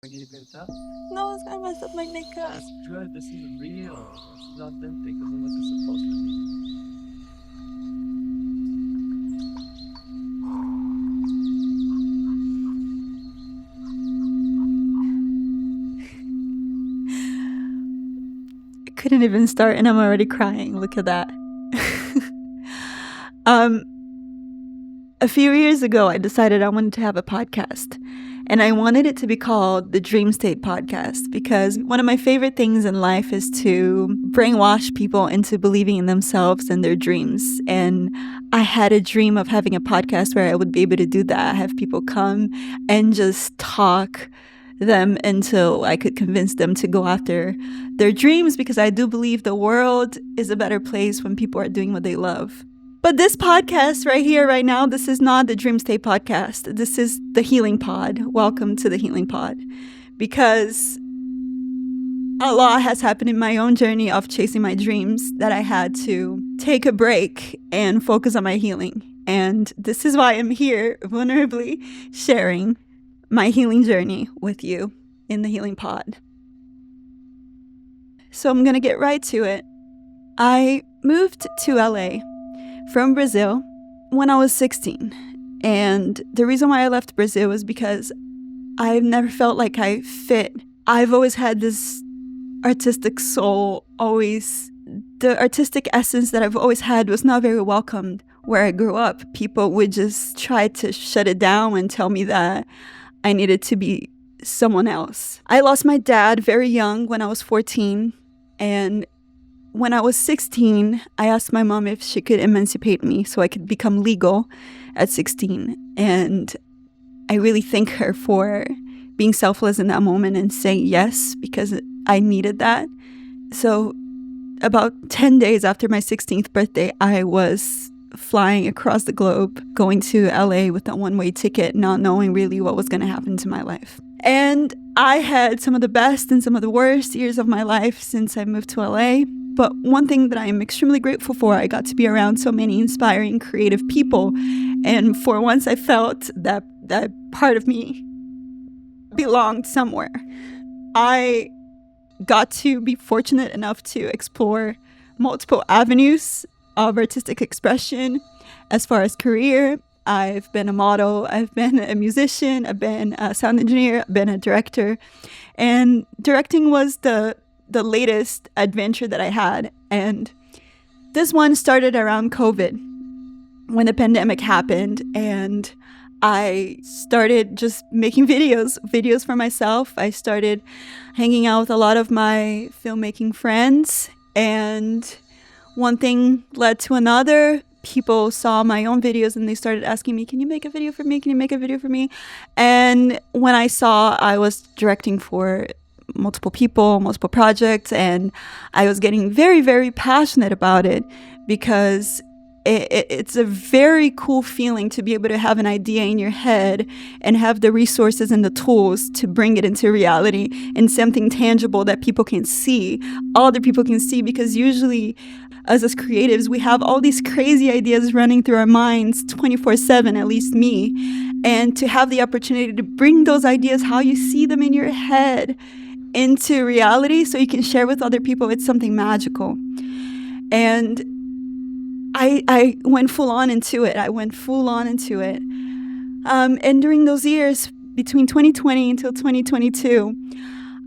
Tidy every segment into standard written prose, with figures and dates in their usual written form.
Can you get that? No, it's gonna mess up my makeup. That's good. This is real. This is authentic. This is what it's supposed to be. I couldn't even start and I'm already crying. Look at that. A few years ago, I decided I wanted to have a podcast. And I wanted it to be called the Dream State Podcast because one of my favorite things in life is to brainwash people into believing in themselves and their dreams. And I had a dream of having a podcast where I would be able to do that. Have people come and just talk them until I could convince them to go after their dreams, because I do believe the world is a better place when people are doing what they love. But this podcast right here, right now, this is not the Dream State Podcast. This is the Healing Pod. Welcome to the Healing Pod. Because a lot has happened in my own journey of chasing my dreams that I had to take a break and focus on my healing. And this is why I'm here, vulnerably sharing my healing journey with you in the Healing Pod. So I'm going to get right to it. I moved to LA from Brazil when I was 16. And the reason why I left Brazil was because I've never felt like I fit. I've always had this artistic soul, always. The artistic essence that I've always had was not very welcomed where I grew up. People would just try to shut it down and tell me that I needed to be someone else. I lost my dad very young when I was 14. And when I was 16, I asked my mom if she could emancipate me so I could become legal at 16. And I really thank her for being selfless in that moment and saying yes, because I needed that. So about 10 days after my 16th birthday, I was flying across the globe, going to LA with a one-way ticket, not knowing really what was going to happen to my life. And I had some of the best and some of the worst years of my life since I moved to LA. But one thing that I am extremely grateful for, I got to be around so many inspiring, creative people. And for once, I felt that part of me belonged somewhere. I got to be fortunate enough to explore multiple avenues of artistic expression as far as career. I've been a model, I've been a musician, I've been a sound engineer, I've been a director. And directing was the latest adventure that I had. And this one started around COVID, when the pandemic happened, and I started just making videos for myself. I started hanging out with a lot of my filmmaking friends, and one thing led to another. People saw my own videos and they started asking me, can you make a video for me? Can you make a video for me? And when I saw I was directing for multiple people, multiple projects, and I was getting very, very passionate about it, because it's a very cool feeling to be able to have an idea in your head and have the resources and the tools to bring it into reality and something tangible that people can see, other people can see, because usually us as creatives, we have all these crazy ideas running through our minds 24/7, at least me, and to have the opportunity to bring those ideas, how you see them in your head, into reality so you can share with other people, it's something magical. And I went full on into it. And during those years, between 2020 until 2022,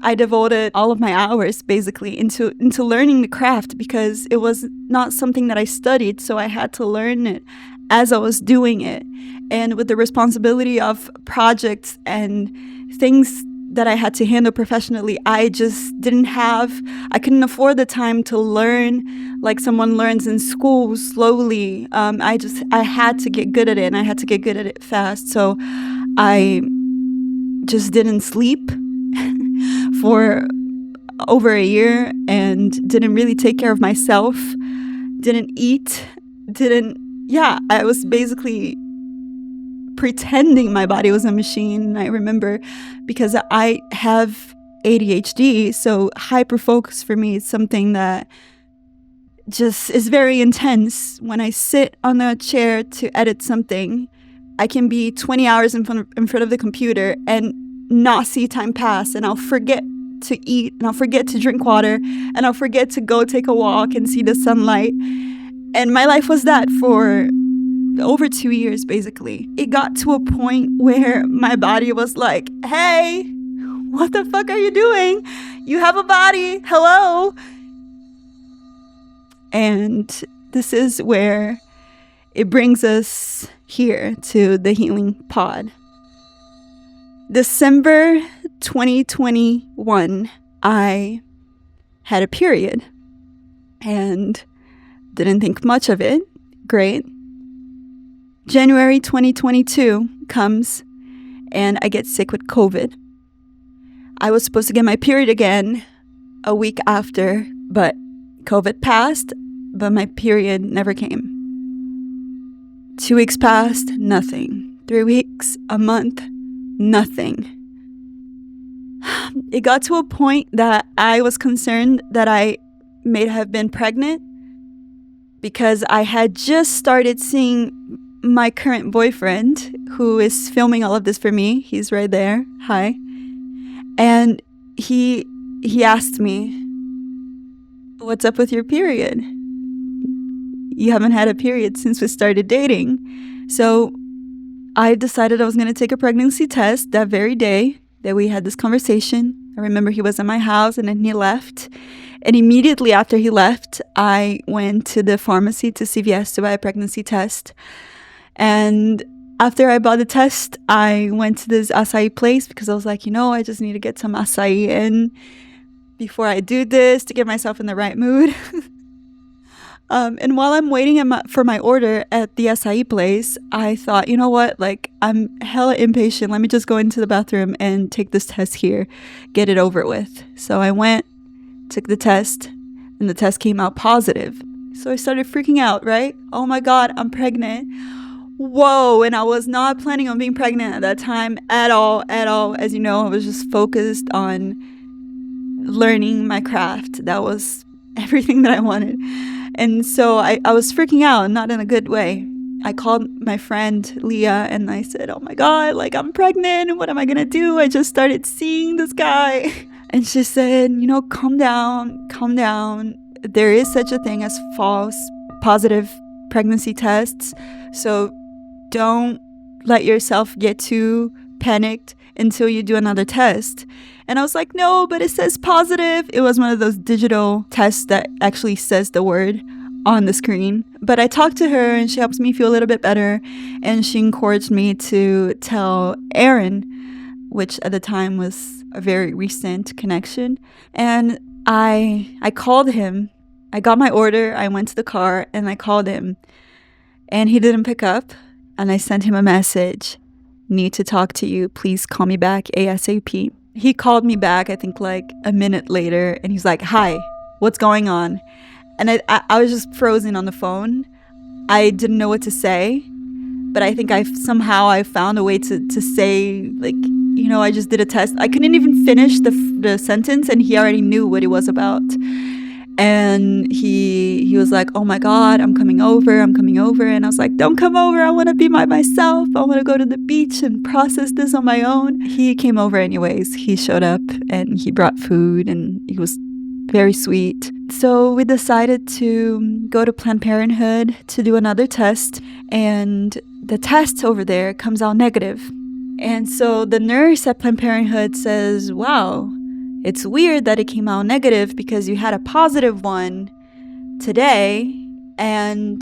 I devoted all of my hours basically into learning the craft, because it was not something that I studied. So I had to learn it as I was doing it. And with the responsibility of projects and things that I had to handle professionally, I couldn't afford the time to learn like someone learns in school slowly. I had to get good at it, and I had to get good at it fast. So I just didn't sleep for over a year and didn't really take care of myself, didn't eat, I was basically pretending my body was a machine. I remember, because I have ADHD, so hyperfocus for me is something that just is very intense. When I sit on a chair to edit something, I can be 20 hours in front of the computer, and not see time pass, and I'll forget to eat, and I'll forget to drink water, and I'll forget to go take a walk and see the sunlight. And my life was that for over 2 years, basically. It got to a point where my body was like, hey, what the fuck are you doing? You have a body. Hello. And this is where it brings us here to the healing pod. December 2021, I had a period and didn't think much of it. Great. January 2022 comes and I get sick with COVID. I was supposed to get my period again a week after, but COVID passed, but my period never came. 2 weeks passed, nothing. 3 weeks, a month, nothing. It got to a point that I was concerned that I may have been pregnant because I had just started seeing my current boyfriend, who is filming all of this for me. He's right there. Hi. And he asked me, what's up with your period? You haven't had a period since we started dating. So I decided I was going to take a pregnancy test that very day that we had this conversation. I remember he was at my house and then he left. And immediately after he left, I went to the pharmacy to CVS to buy a pregnancy test. And after I bought the test, I went to this acai place because I was like, I just need to get some acai in before I do this to get myself in the right mood. And while I'm waiting for my order at the acai place, I thought, you know what? Like, I'm hella impatient. Let me just go into the bathroom and take this test here, get it over with. So I went, took the test, and the test came out positive. So I started freaking out, right? Oh my God, I'm pregnant. Whoa. And I was not planning on being pregnant at that time at all. As you know, I was just focused on learning my craft. That was everything that I wanted. And so I was freaking out, not in a good way. I called my friend Leah and I said, oh my God, like, I'm pregnant. What am I going to do? I just started seeing this guy. And she said, calm down. There is such a thing as false positive pregnancy tests. So don't let yourself get too panicked until you do another test. And I was like, no, but it says positive. It was one of those digital tests that actually says the word on the screen. But I talked to her and she helps me feel a little bit better. And she encouraged me to tell Aaron, which at the time was a very recent connection. And I called him. I got my order. I went to the car and I called him. And he didn't pick up. And I sent him a message. Need to talk to you. Please call me back ASAP. He called me back, I think like a minute later, and he's like, hi, what's going on? And I was just frozen on the phone. I didn't know what to say, but I think I found a way to say, like, I just did a test. I couldn't even finish the sentence, and he already knew what it was about. And he was like, oh my God, I'm coming over. And I was like, don't come over. I want to be by myself. I want to go to the beach and process this on my own. He came over anyways. He showed up and he brought food and he was very sweet. So we decided to go to Planned Parenthood to do another test. And the test over there comes out negative. And so the nurse at Planned Parenthood says, wow, it's weird that it came out negative because you had a positive one today and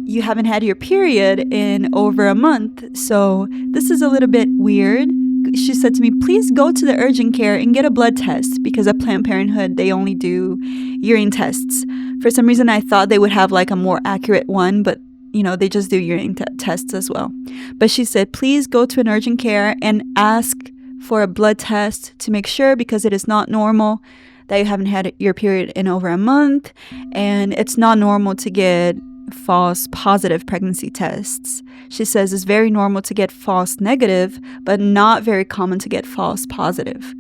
you haven't had your period in over a month. So this is a little bit weird. She said to me, please go to the urgent care and get a blood test because at Planned Parenthood, they only do urine tests. For some reason, I thought they would have like a more accurate one, but they just do urine tests as well. But she said, please go to an urgent care and ask for a blood test to make sure, because it is not normal that you haven't had your period in over a month, and it's not normal to get false positive pregnancy tests. She says it's very normal to get false negative, but not very common to get false positive.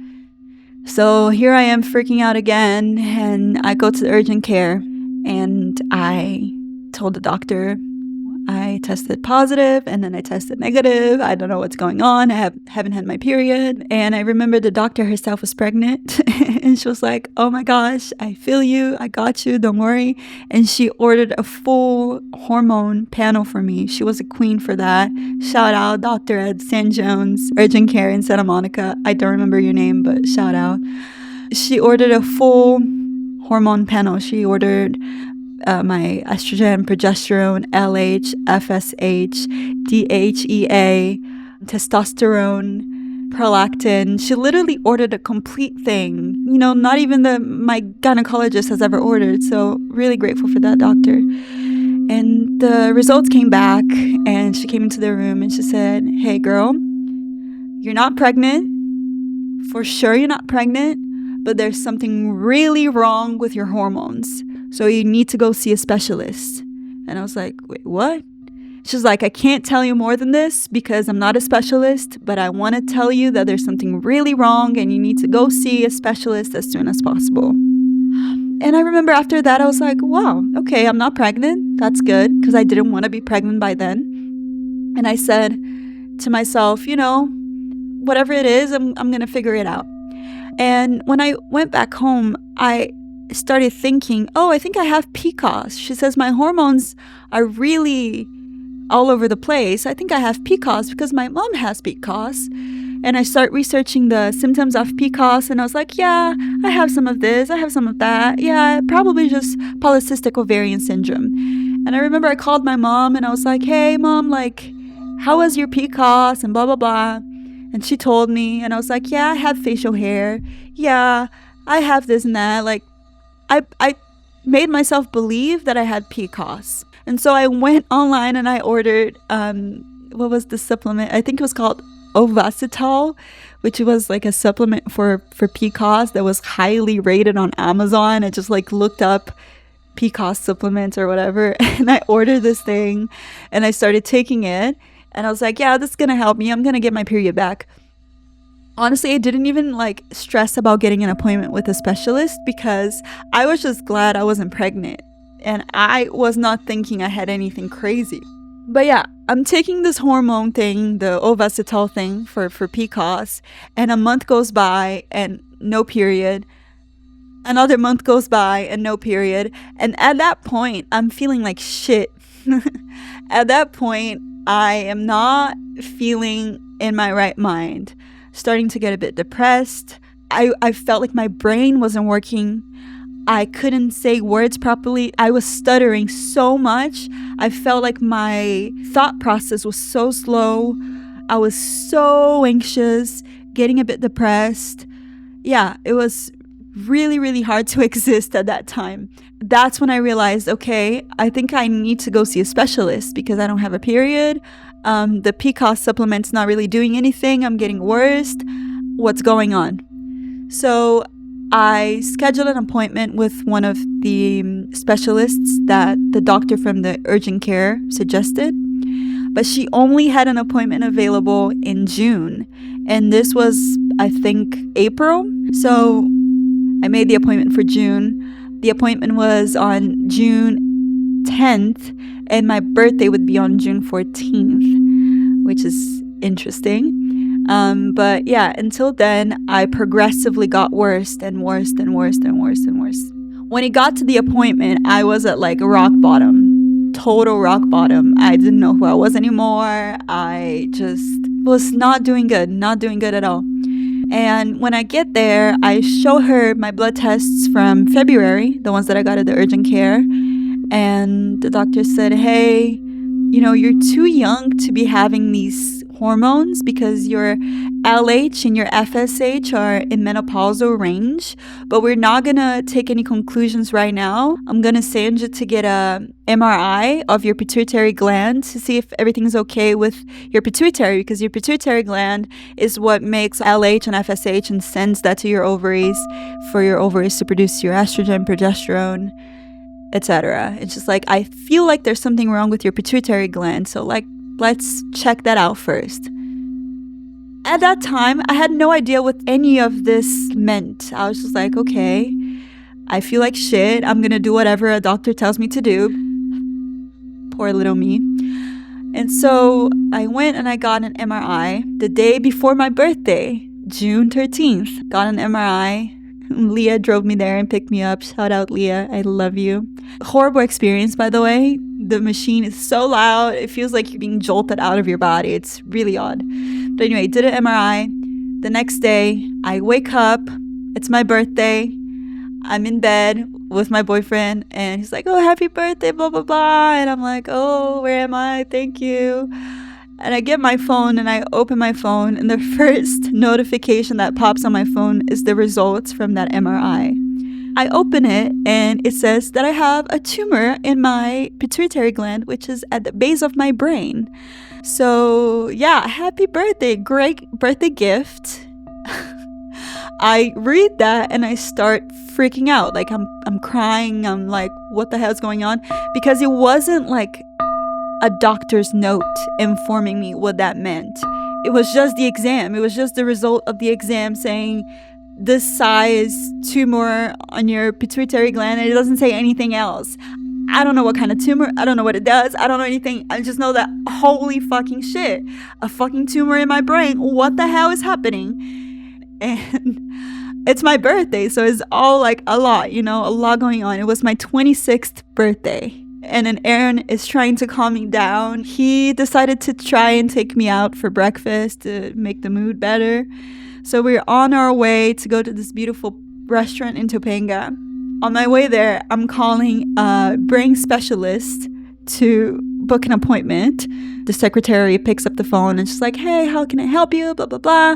So here I am freaking out again, and I go to the urgent care and I told the doctor I tested positive and then I tested negative. I don't know what's going on. I haven't had my period. And I remember the doctor herself was pregnant and she was like, oh my gosh, I feel you. I got you. Don't worry. And she ordered a full hormone panel for me. She was a queen for that. Shout out Dr. Ed San Jones, urgent care in Santa Monica. I don't remember your name, but shout out. She ordered a full hormone panel. She ordered my estrogen, progesterone, LH, FSH, DHEA, testosterone, prolactin. She literally ordered a complete thing, not even my gynecologist has ever ordered. So really grateful for that doctor. And the results came back and she came into the room and she said, hey girl, you're not pregnant. For sure you're not pregnant, but there's something really wrong with your hormones. So you need to go see a specialist. And I was like, wait, what? She's like, I can't tell you more than this because I'm not a specialist, but I want to tell you that there's something really wrong and you need to go see a specialist as soon as possible. And I remember after that, I was like, wow, okay, I'm not pregnant. That's good because I didn't want to be pregnant by then. And I said to myself, whatever it is, I'm going to figure it out. And when I went back home, I started thinking, I think I have PCOS. She says my hormones are really all over the place. I think I have PCOS because my mom has PCOS. And I start researching the symptoms of PCOS and I was like, yeah, I have some of this, I have some of that. Yeah, probably just polycystic ovarian syndrome. And I remember I called my mom and I was like, hey mom, how was your PCOS and blah, blah, blah. And she told me and I was like, yeah, I have facial hair. Yeah, I have this and that. I made myself believe that I had PCOS. And so I went online and I ordered, what was the supplement? I think it was called Ovacitol, which was like a supplement for PCOS that was highly rated on Amazon. I just looked up PCOS supplements or whatever. And I ordered this thing and I started taking it. And I was like, yeah, this is going to help me. I'm going to get my period back. Honestly, I didn't even stress about getting an appointment with a specialist because I was just glad I wasn't pregnant and I was not thinking I had anything crazy. But yeah, I'm taking this hormone thing, the Ovacitol thing for PCOS, and a month goes by and no period. Another month goes by and no period. And at that point, I'm feeling like shit. At that point, I am not feeling in my right mind. Starting to get a bit depressed. I felt like my brain wasn't working. I couldn't say words properly. I was stuttering so much. I felt like my thought process was so slow. I was so anxious, getting a bit depressed. Yeah, it was really, really hard to exist at that time. That's when I realized, okay, I think I need to go see a specialist because I don't have a period. The PCOS supplement's not really doing anything. I'm getting worse. What's going on? So I scheduled an appointment with one of the specialists that the doctor from the urgent care suggested. But she only had an appointment available in June. And this was, I think, April. So I made the appointment for June. The appointment was on June 10th. And my birthday would be on June 14th, which is interesting. But yeah, until then, I progressively got worse and worse and worse and worse and worse. When it got to the appointment, I was at rock bottom, total rock bottom. I didn't know who I was anymore. I just was not doing good at all. And when I get there, I show her my blood tests from February, the ones that I got at the urgent care. And the doctor said, hey, you're too young to be having these hormones because your LH and your FSH are in menopausal range, but we're not going to take any conclusions right now. I'm going to send you to get a MRI of your pituitary gland to see if everything's okay with your pituitary, because your pituitary gland is what makes LH and FSH and sends that to your ovaries for your ovaries to produce your estrogen, progesterone, etc. It's just I feel like there's something wrong with your pituitary gland, so let's check that out first. At that time, I had no idea what any of this meant. I was just okay, I feel like shit. I'm gonna do whatever a doctor tells me to do. Poor little me. And so I went and I got an MRI the day before my birthday, June 13th. Got an MRI. Leah drove me there and picked me up. Shout out, Leah. I love you. Horrible experience, by the way. The machine is so loud. It feels like you're being jolted out of your body. It's really odd. But anyway, did an MRI. The next day, I wake up. It's my birthday. I'm in bed with my boyfriend, and he's like, oh, happy birthday, blah, blah, blah. And I'm like, oh, where am I? Thank you. And I get my phone and I open my phone, and the first notification that pops on my phone is the results from that MRI. I open it and it says that I have a tumor in my pituitary gland, which is at the base of my brain. So yeah, happy birthday, great birthday gift. I read that and I start freaking out. Like I'm crying. I'm like, what the hell's going on? Because it wasn't like a doctor's note informing me what that meant. It was just the exam. It was just the result of the exam saying this size tumor on your pituitary gland, and it doesn't say anything else. I don't know what kind of tumor. I don't know what it does. I don't know anything. I just know that holy fucking shit, a fucking tumor in my brain. What the hell is happening? And it's my birthday, so it's all like a lot, a lot going on. It was my 26th birthday. And then Aaron is trying to calm me down. He decided to try and take me out for breakfast to make the mood better. So we're on our way to go to this beautiful restaurant in Topanga. On my way there, I'm calling a brain specialist to book an appointment. The secretary picks up the phone and she's like, hey, how can I help you? Blah, blah, blah.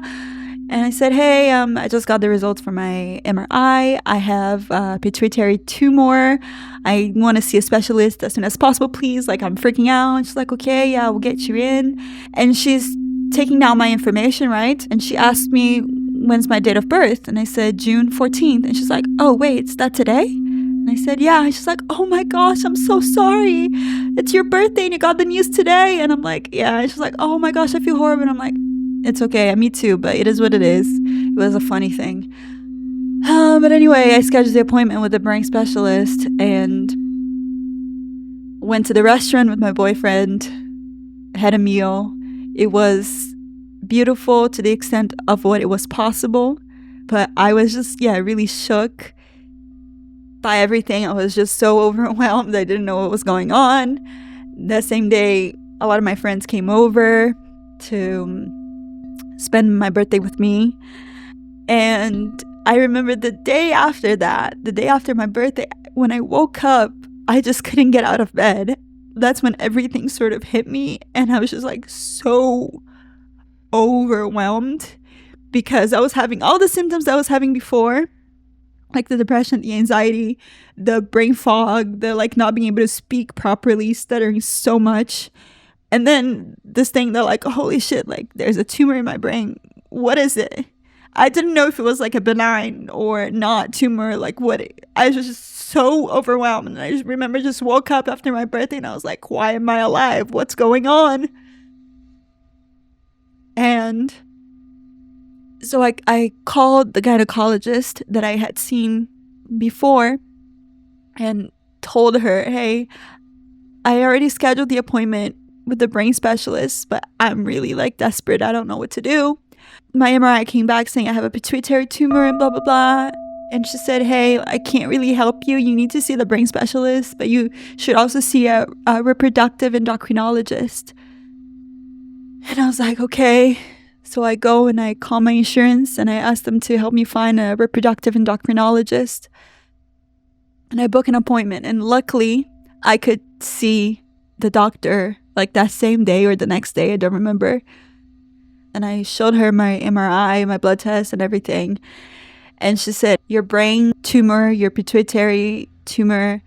And I said, hey, I just got the results for my MRI. I have a pituitary tumor. I want to see a specialist as soon as possible, please. Like, I'm freaking out. And she's like, okay, yeah, we'll get you in. And she's taking down my information, right? And she asked me, when's my date of birth? And I said, June 14th. And she's like, oh, wait, is that today? And I said, yeah. And she's like, oh my gosh, I'm so sorry. It's your birthday and you got the news today. And I'm like, yeah. And she's like, oh my gosh, I feel horrible. And I'm like, it's okay, me too, but it is what it is. It was a funny thing. But anyway, I scheduled the appointment with the brain specialist and went to the restaurant with my boyfriend, had a meal. It was beautiful to the extent of what it was possible, but I was just, really shook by everything. I was just so overwhelmed. I didn't know what was going on. That same day, a lot of my friends came over to spend my birthday with me. And I remember the day after my birthday, when I woke up, I just couldn't get out of bed. That's when everything sort of hit me, and I was just like so overwhelmed because I was having all the symptoms I was having before, like the depression, the anxiety, the brain fog, the like not being able to speak properly, stuttering so much. And then this thing that like, holy shit, like there's a tumor in my brain. What is it? I didn't know if it was like a benign or not tumor, like I was just so overwhelmed. And I just remember just woke up after my birthday and I was like, why am I alive? What's going on? And so I called the gynecologist that I had seen before and told her, hey, I already scheduled the appointment with the brain specialist, but I'm really like desperate. I don't know what to do. My MRI came back saying I have a pituitary tumor and blah, blah, blah. And she said, hey, I can't really help you. You need to see the brain specialist, but you should also see a reproductive endocrinologist. And I was like, okay. So I go and I call my insurance and I ask them to help me find a reproductive endocrinologist. And I book an appointment. And luckily, I could see the doctor like that same day or the next day. I don't remember. And I showed her my MRI, my blood test and everything. And she said, your brain tumor, your pituitary tumor,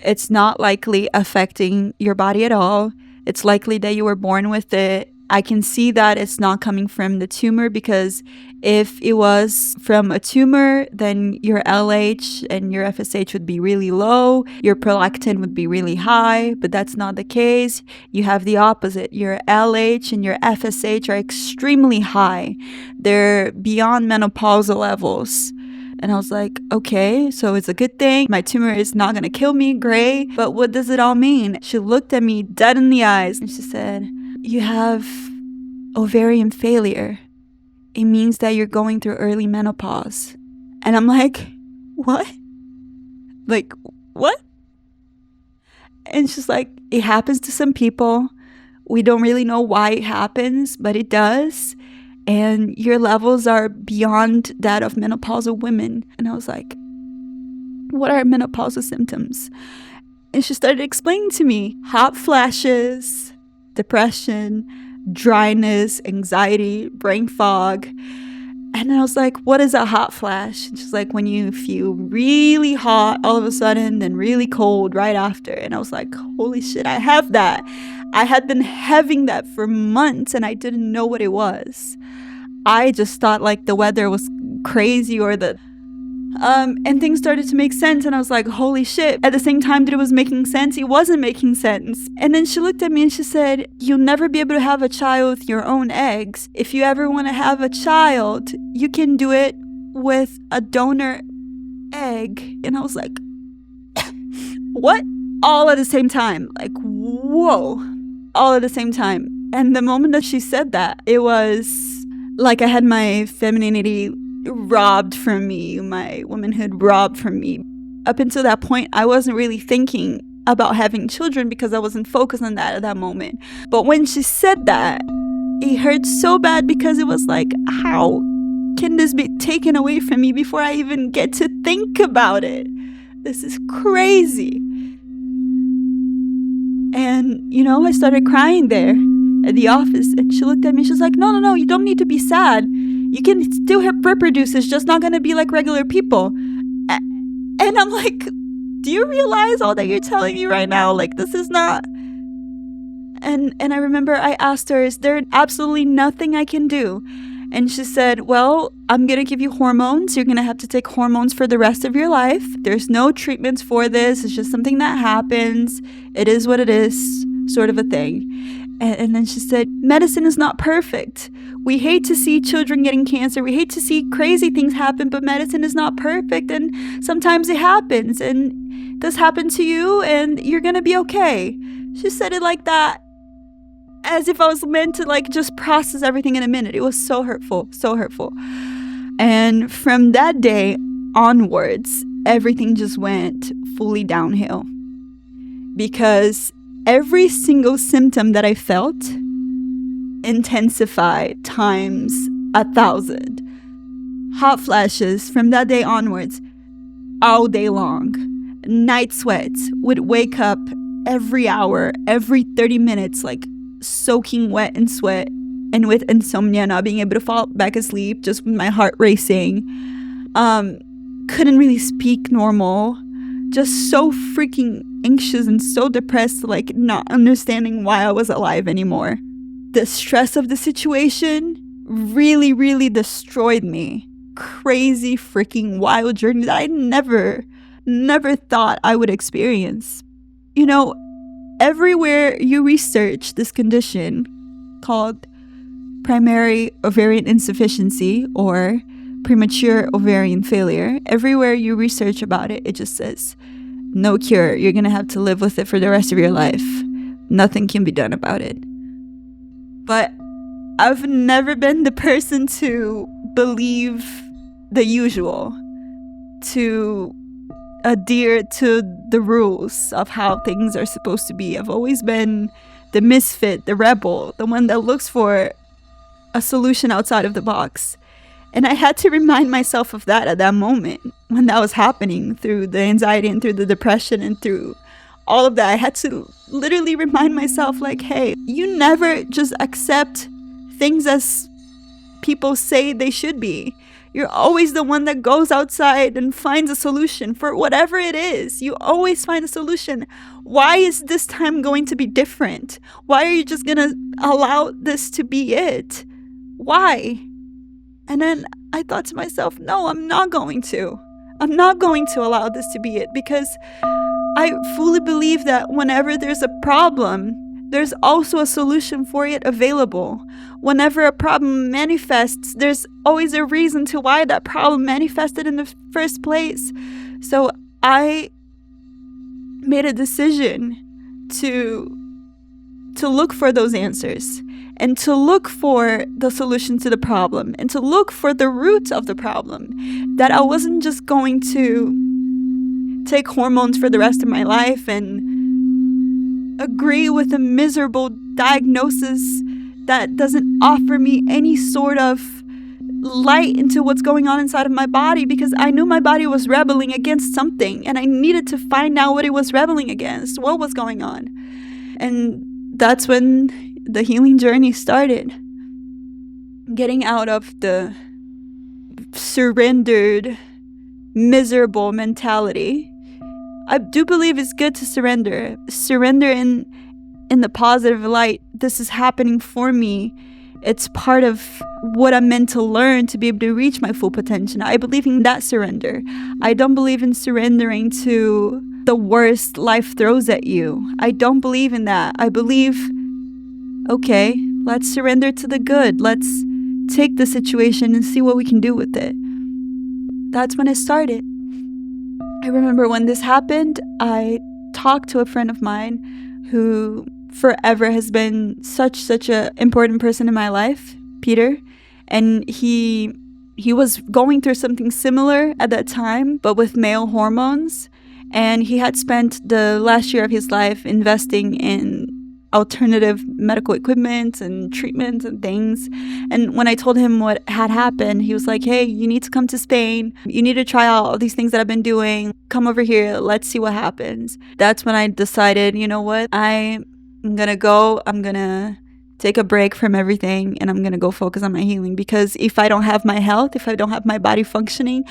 it's not likely affecting your body at all. It's likely that you were born with it. I can see that it's not coming from the tumor, because if it was from a tumor, then your LH and your FSH would be really low. Your prolactin would be really high, but that's not the case. You have the opposite. Your LH and your FSH are extremely high. They're beyond menopausal levels. And I was like, okay, so it's a good thing. My tumor is not going to kill me. Great. But what does it all mean? She looked at me dead in the eyes and she said, you have ovarian failure. It means that you're going through early menopause. And I'm like, what? Like, what? And she's like, it happens to some people. We don't really know why it happens, but it does. And your levels are beyond that of menopausal women. And I was like, what are menopausal symptoms? And she started explaining to me hot flashes, depression, dryness, anxiety, brain fog. And I was like, what is a hot flash? And she's like, when you feel really hot all of a sudden, then really cold right after. And I was like, holy shit, I have that. I had been having that for months and I didn't know what it was. I just thought like the weather was crazy or and things started to make sense. And I was like, holy shit. At the same time that it was making sense, it wasn't making sense. And then she looked at me and she said, you'll never be able to have a child with your own eggs. If you ever want to have a child, you can do it with a donor egg. And I was like, what? All at the same time. Like, whoa. All at the same time. And the moment that she said that, it was like I had my femininity robbed from me, my womanhood robbed from me. Up until that point, I wasn't really thinking about having children because I wasn't focused on that at that moment. But when she said that, it hurt so bad because it was like, how can this be taken away from me before I even get to think about it? This is crazy. And, I started crying there at the office. And she looked at me. She's like, no, you don't need to be sad. You can still reproduce. It's just not going to be like regular people. And I'm like, do you realize all that you're telling me right now? Like, this is not... And I remember I asked her, is there absolutely nothing I can do? And she said, well, I'm going to give you hormones. You're going to have to take hormones for the rest of your life. There's no treatments for this. It's just something that happens. It is what it is, sort of a thing. And then she said, medicine is not perfect. We hate to see children getting cancer. We hate to see crazy things happen, but medicine is not perfect. And sometimes it happens. And this happened to you, and you're going to be okay. She said it like that, as if I was meant to like just process everything in a minute. It was so hurtful, so hurtful. And from that day onwards, everything just went fully downhill. Because every single symptom that I felt intensified times 1,000. Hot flashes from that day onwards, all day long. Night sweats, would wake up every hour, every 30 minutes, like soaking wet in sweat, and with insomnia, not being able to fall back asleep, just with my heart racing. Couldn't really speak normal. Just so freaking anxious and so depressed, like not understanding why I was alive anymore. The stress of the situation really, really destroyed me. Crazy freaking wild journey that I never thought I would experience. Everywhere you research this condition called primary ovarian insufficiency or premature ovarian failure, everywhere you research about it, it just says, no cure. You're going to have to live with it for the rest of your life. Nothing can be done about it. But I've never been the person to believe the usual, to adhere to the rules of how things are supposed to be. I've always been the misfit, the rebel, the one that looks for a solution outside of the box. And I had to remind myself of that at that moment when that was happening, through the anxiety and through the depression and through all of that. I had to literally remind myself, like, hey, you never just accept things as people say they should be. You're always the one that goes outside and finds a solution for whatever it is. You always find a solution. Why is this time going to be different? Why are you just going to allow this to be it? Why? And then I thought to myself, no, I'm not going to. I'm not going to allow this to be it, because I fully believe that whenever there's a problem, there's also a solution for it available. Whenever a problem manifests, there's always a reason to why that problem manifested in the first place. So I made a decision to to look for those answers and to look for the solution to the problem and to look for the root of the problem. That I wasn't just going to take hormones for the rest of my life and agree with a miserable diagnosis that doesn't offer me any sort of light into what's going on inside of my body, because I knew my body was rebelling against something and I needed to find out what it was rebelling against, what was going on. And that's when the healing journey started. Getting out of the surrendered, miserable mentality. I do believe it's good to surrender. Surrender in the positive light. This is happening for me. It's part of what I'm meant to learn to be able to reach my full potential. I believe in that surrender. I don't believe in surrendering to the worst life throws at you. I don't believe in that. I believe, okay, let's surrender to the good. Let's take the situation and see what we can do with it. That's when it started. I remember when this happened, I talked to a friend of mine who forever has been such a important person in my life, Peter, and he was going through something similar at that time, but with male hormones, and he had spent the last year of his life investing in alternative medical equipment and treatments and things. And when I told him what had happened, he was like, hey, you need to come to Spain. You need to try out all these things that I've been doing. Come over here. Let's see what happens. That's when I decided, you know what? I'm going to go. I'm going to take a break from everything and I'm going to go focus on my healing, because if I don't have my health, if I don't have my body functioning,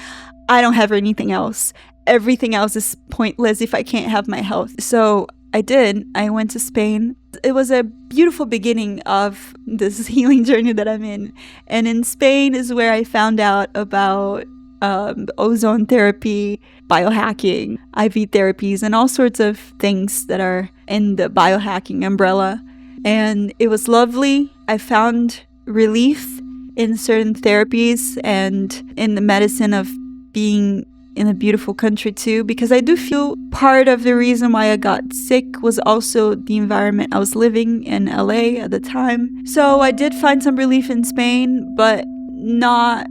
I don't have anything else. Everything else is pointless if I can't have my health. So I did. I went to Spain. It was a beautiful beginning of this healing journey that I'm in. And in Spain is where I found out about ozone therapy, biohacking, IV therapies, and all sorts of things that are in the biohacking umbrella. And it was lovely. I found relief in certain therapies and in the medicine of being in a beautiful country too, because I do feel part of the reason why I got sick was also the environment I was living in LA at the time. So I did find some relief in Spain, but not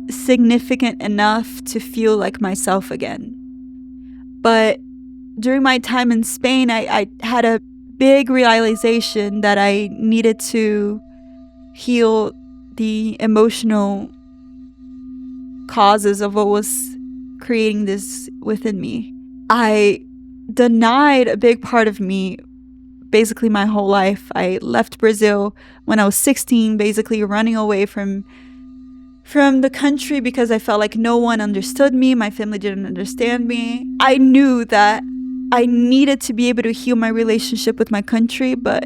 significant enough to feel like myself again. But during my time in Spain, I had a big realization that I needed to heal the emotional causes of what was creating this within me. I denied a big part of me basically my whole life. I left Brazil when I was 16, basically running away from the country because I felt like no one understood me. My family didn't understand me. I knew that I needed to be able to heal my relationship with my country, but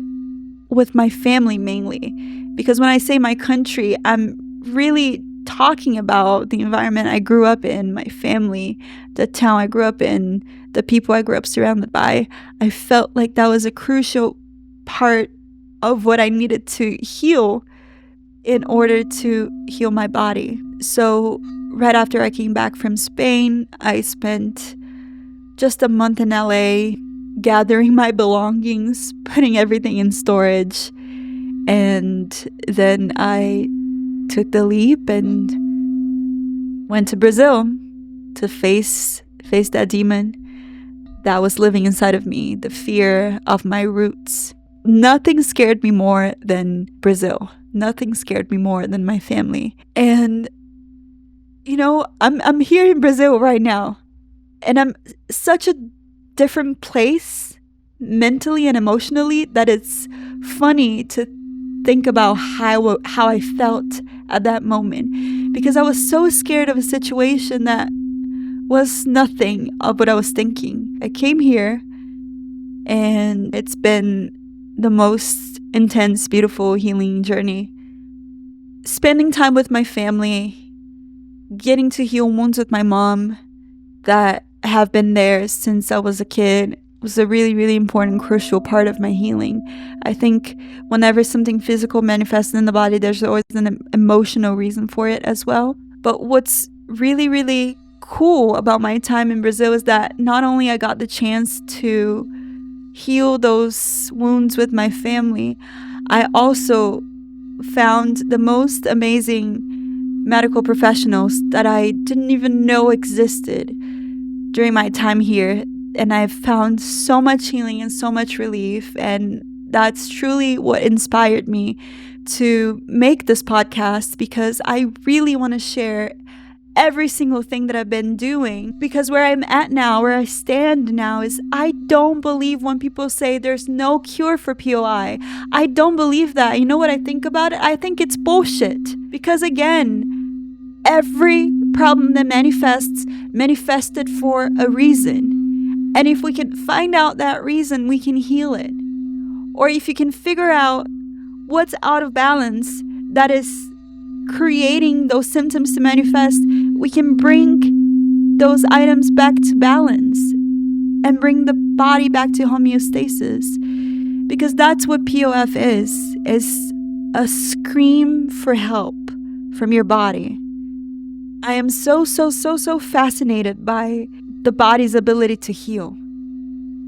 with my family mainly. Because when I say my country, I'm really talking about the environment I grew up in, my family, the town I grew up in, the people I grew up surrounded by. I felt like that was a crucial part of what I needed to heal in order to heal my body. So right after I came back from Spain, I spent just a month in LA gathering my belongings, putting everything in storage, and then I took the leap and went to Brazil to face that demon that was living inside of me, the fear of my roots. Nothing scared me more than Brazil. Nothing scared me more than my family. And you know, I'm here in Brazil right now, and I'm such a different place mentally and emotionally that it's funny to think about how I felt at that moment, because I was so scared of a situation that was nothing of what I was thinking. I came here and it's been the most intense, beautiful healing journey. Spending time with my family, getting to heal wounds with my mom that have been there since I was a kid was a really, really important, crucial part of my healing. I think whenever something physical manifests in the body, there's always an emotional reason for it as well. But what's really, really cool about my time in Brazil is that not only I got the chance to heal those wounds with my family, I also found the most amazing medical professionals that I didn't even know existed during my time here. And I've found so much healing and so much relief. And that's truly what inspired me to make this podcast, because I really want to share every single thing that I've been doing. Because where I'm at now, where I stand now, is I don't believe when people say there's no cure for POI. I don't believe that. You know what I think about it? I think it's bullshit. Because again, every problem that manifested for a reason. And if we can find out that reason, we can heal it. Or if you can figure out what's out of balance that is creating those symptoms to manifest, we can bring those items back to balance and bring the body back to homeostasis. Because that's what POF is a scream for help from your body. I am so fascinated by the body's ability to heal.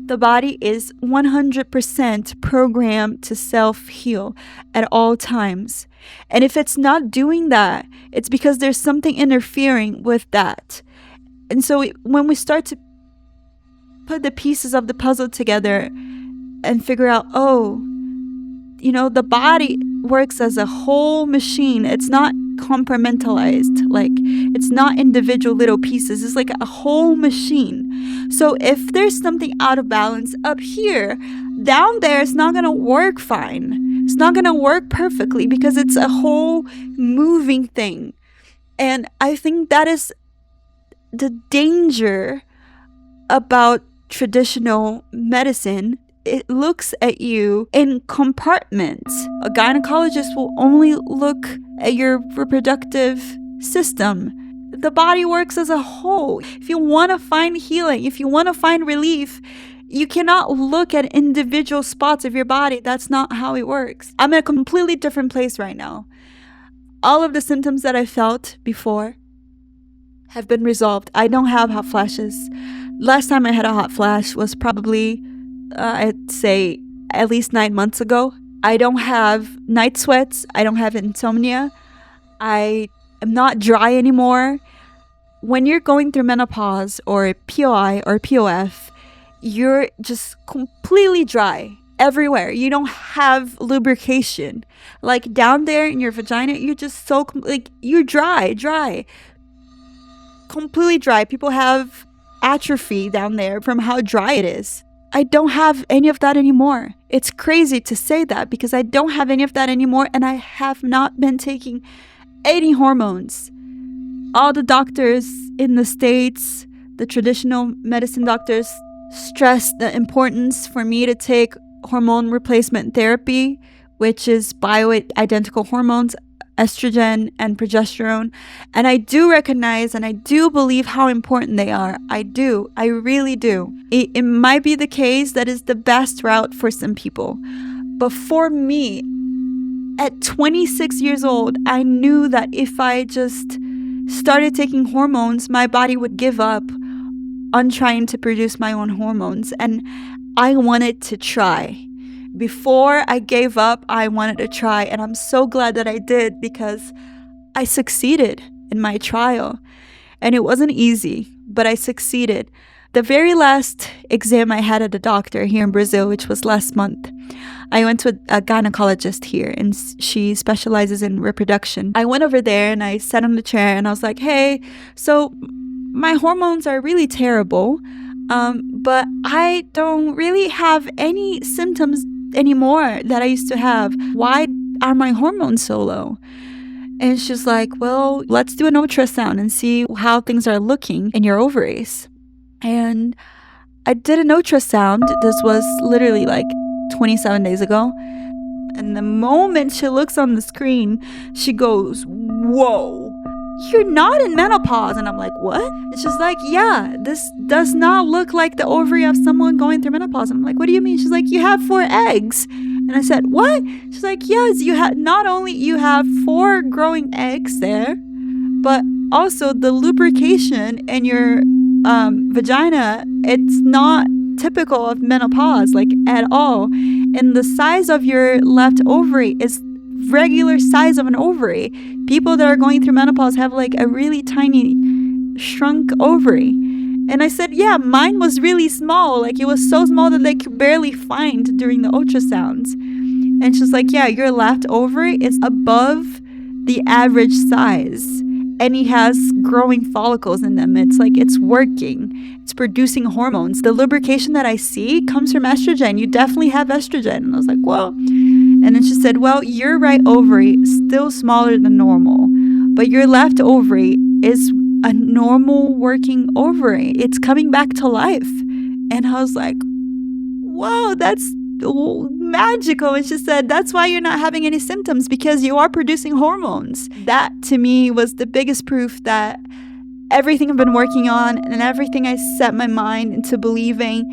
The body is 100% programmed to self-heal at all times. And if it's not doing that, it's because there's something interfering with that. And so when we start to put the pieces of the puzzle together and figure out, the body works as a whole machine. It's not compartmentalized. Like, it's not individual little pieces. It's like a whole machine. So if there's something out of balance up here, down there, it's not going to work fine. It's not going to work perfectly because it's a whole moving thing. And I think that is the danger about traditional medicine. It looks at you in compartments. A gynecologist will only look at your reproductive system. The body works as a whole. If you want to find healing, if you want to find relief, you cannot look at individual spots of your body. That's not how it works. I'm in a completely different place right now. All of the symptoms that I felt before have been resolved. I don't have hot flashes. Last time I had a hot flash was probably I'd say at least 9 months ago. I don't have night sweats. I don't have insomnia. I am not dry anymore. When you're going through menopause or POI or POF, you're just completely dry everywhere. You don't have lubrication. Like down there in your vagina, you're just so, you're dry. Completely dry. People have atrophy down there from how dry it is. I don't have any of that anymore. It's crazy to say that because I don't have any of that anymore, and I have not been taking any hormones. All the doctors in the States, the traditional medicine doctors, stress the importance for me to take hormone replacement therapy, which is bioidentical hormones, estrogen and progesterone. And I do recognize and I do believe how important they are. I do. I really do. It might be the case that is the best route for some people. But for me, at 26 years old, I knew that if I just started taking hormones, my body would give up on trying to produce my own hormones. And I wanted to try. Before I gave up, I wanted to try, and I'm so glad that I did because I succeeded in my trial. And it wasn't easy, but I succeeded. The very last exam I had at the doctor here in Brazil, which was last month, I went to a gynecologist here, and she specializes in reproduction. I went over there and I sat on the chair and I was like, hey, so my hormones are really terrible, but I don't really have any symptoms anymore that I used to have. Why are my hormones so low? And she's like, well, let's do an ultrasound and see how things are looking in your ovaries. And I did an ultrasound. This was literally like 27 days ago. And the moment she looks on the screen, she goes, whoa, you're not in menopause. And I'm like, what? And she's like, yeah, this does not look like the ovary of someone going through menopause. I'm like, what do you mean? She's like, you have 4 eggs. And I said, what? She's like, yes, not only you have 4 growing eggs there, but also the lubrication in your vagina, it's not typical of menopause, like at all. And the size of your left ovary is regular size of an ovary. People that are going through menopause have like a really tiny shrunk ovary. And I said, yeah, mine was really small. Like it was so small that they could barely find during the ultrasounds. And she's like, yeah, your left ovary is above the average size. And it has growing follicles in them. It's like it's working. It's producing hormones. The lubrication that I see comes from estrogen. You definitely have estrogen. And I was like, well. And then she said, well, your right ovary is still smaller than normal. But your left ovary is a normal working ovary. It's coming back to life. And I was like, whoa, that's magical. And she said, that's why you're not having any symptoms, because you are producing hormones. That to me was the biggest proof that everything I've been working on and everything I set my mind into believing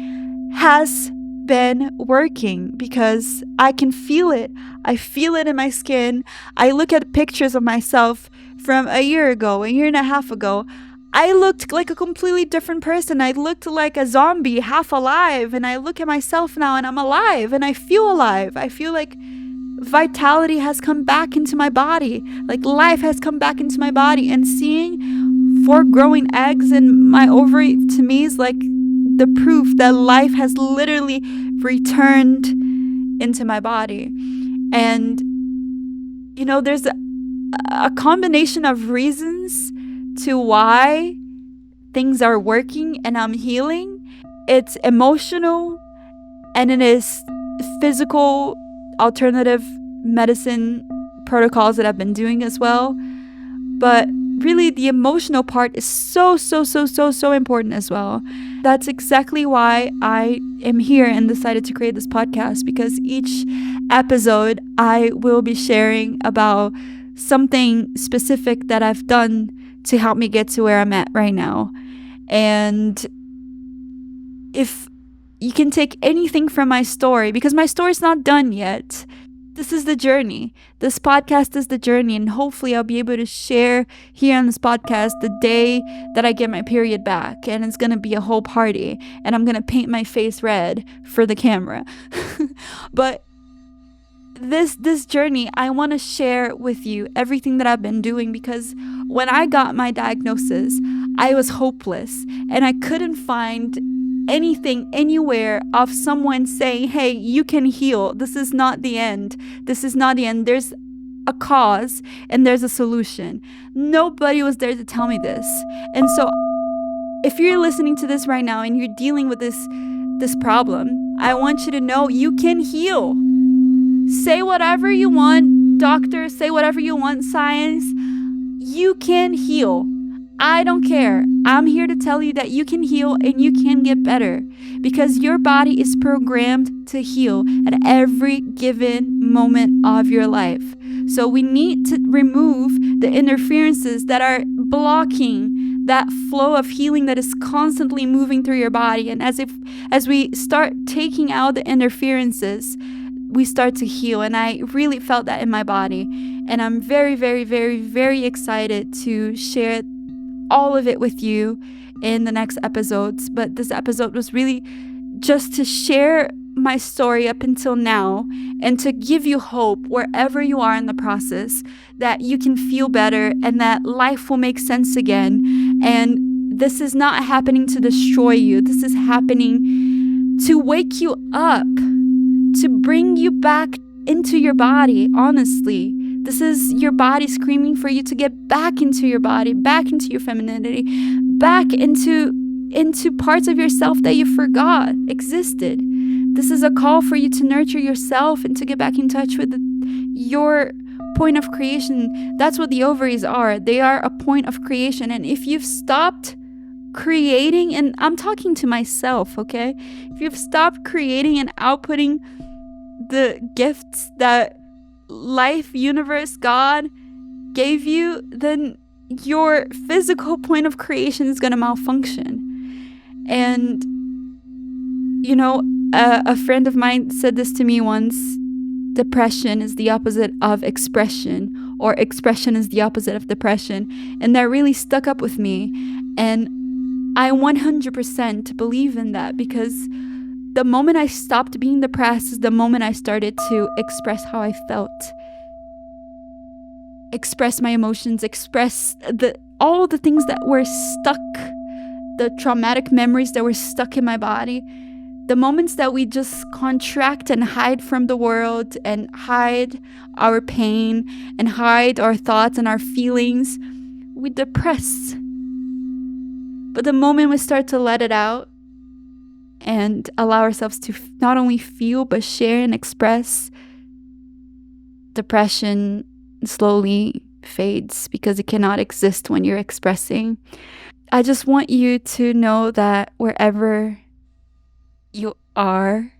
has been working, because I can feel it. I feel it in my skin. I look at pictures of myself from a year ago, a year and a half ago. I looked like a completely different person. I looked like a zombie, half alive. And I look at myself now and I'm alive and I feel alive. I feel like vitality has come back into my body. Like life has come back into my body. And seeing 4 growing eggs in my ovary to me is like the proof that life has literally returned into my body. And, you know, there's a combination of reasons to why things are working and I'm healing. It's emotional and it is physical alternative medicine protocols that I've been doing as well. But really the emotional part is so important as well. That's exactly why I am here and decided to create this podcast, because each episode I will be sharing about something specific that I've done to help me get to where I'm at right now. And if you can take anything from my story, because my story's not done yet, this is the journey. This podcast is the journey, and hopefully I'll be able to share here on this podcast the day that I get my period back, and it's gonna be a whole party, and I'm gonna paint my face red for the camera. But this journey, I want to share with you everything that I've been doing, because when I got my diagnosis, I was hopeless and I couldn't find anything anywhere of someone saying, hey, you can heal. This is not the end. This is not the end. There's a cause and there's a solution. Nobody was there to tell me this. And so if you're listening to this right now and you're dealing with this problem, I want you to know you can heal. Say whatever you want, doctor, say whatever you want, science. You can heal. I don't care. I'm here to tell you that you can heal and you can get better, because your body is programmed to heal at every given moment of your life. So we need to remove the interferences that are blocking that flow of healing that is constantly moving through your body. And as we start taking out the interferences, we start to heal. And I really felt that in my body. And I'm very, very, very, very excited to share all of it with you in the next episodes. But this episode was really just to share my story up until now and to give you hope wherever you are in the process, that you can feel better and that life will make sense again. And this is not happening to destroy you. This is happening to wake you up, to bring you back into your body, honestly. This is your body screaming for you to get back into your body, back into your femininity, back into parts of yourself that you forgot existed. This is a call for you to nurture yourself and to get back in touch with your point of creation. That's what the ovaries are. They are a point of creation. And if you've stopped creating, and I'm talking to myself, okay? If you've stopped creating and outputting the gifts that life, universe, God gave you, then your physical point of creation is going to malfunction. And, you know, a friend of mine said this to me once: depression is the opposite of expression, or expression is the opposite of depression. And that really stuck up with me. And I 100% believe in that, because the moment I stopped being depressed is the moment I started to express how I felt, express my emotions, express all the things that were stuck, the traumatic memories that were stuck in my body. The moments that we just contract and hide from the world and hide our pain and hide our thoughts and our feelings, we depress. But the moment we start to let it out and allow ourselves to not only feel but share and express, depression slowly fades, because it cannot exist when you're expressing. I just want you to know that wherever you are,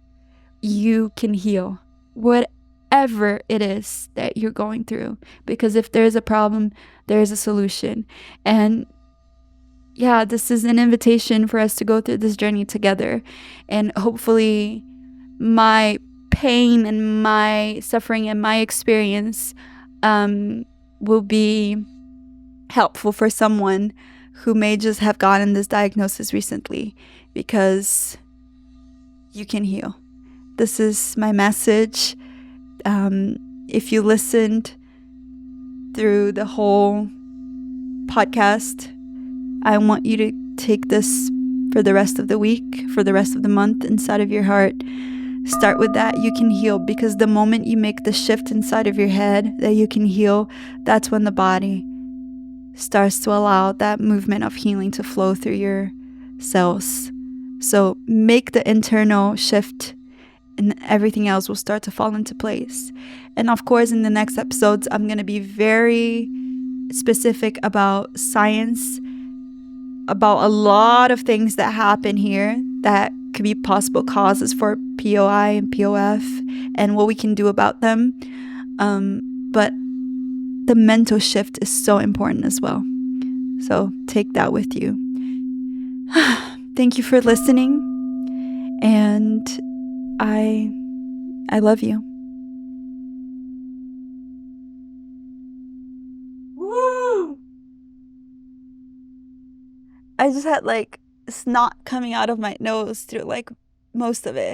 you can heal whatever it is that you're going through, because if there's a problem, there's a solution. And yeah, this is an invitation for us to go through this journey together. And hopefully my pain and my suffering and my experience will be helpful for someone who may just have gotten this diagnosis recently, because you can heal. This is my message. If you listened through the whole podcast, I want you to take this for the rest of the week, for the rest of the month, inside of your heart. Start with that. You can heal, because the moment you make the shift inside of your head that you can heal, that's when the body starts to allow that movement of healing to flow through your cells. So make the internal shift, and everything else will start to fall into place. And of course, in the next episodes, I'm going to be very specific about science, about a lot of things that happen here that could be possible causes for POI and POF, and what we can do about them. But the mental shift is so important as well. So take that with you. Thank you for listening, and I love you. Woo! I just had like snot coming out of my nose through like most of it.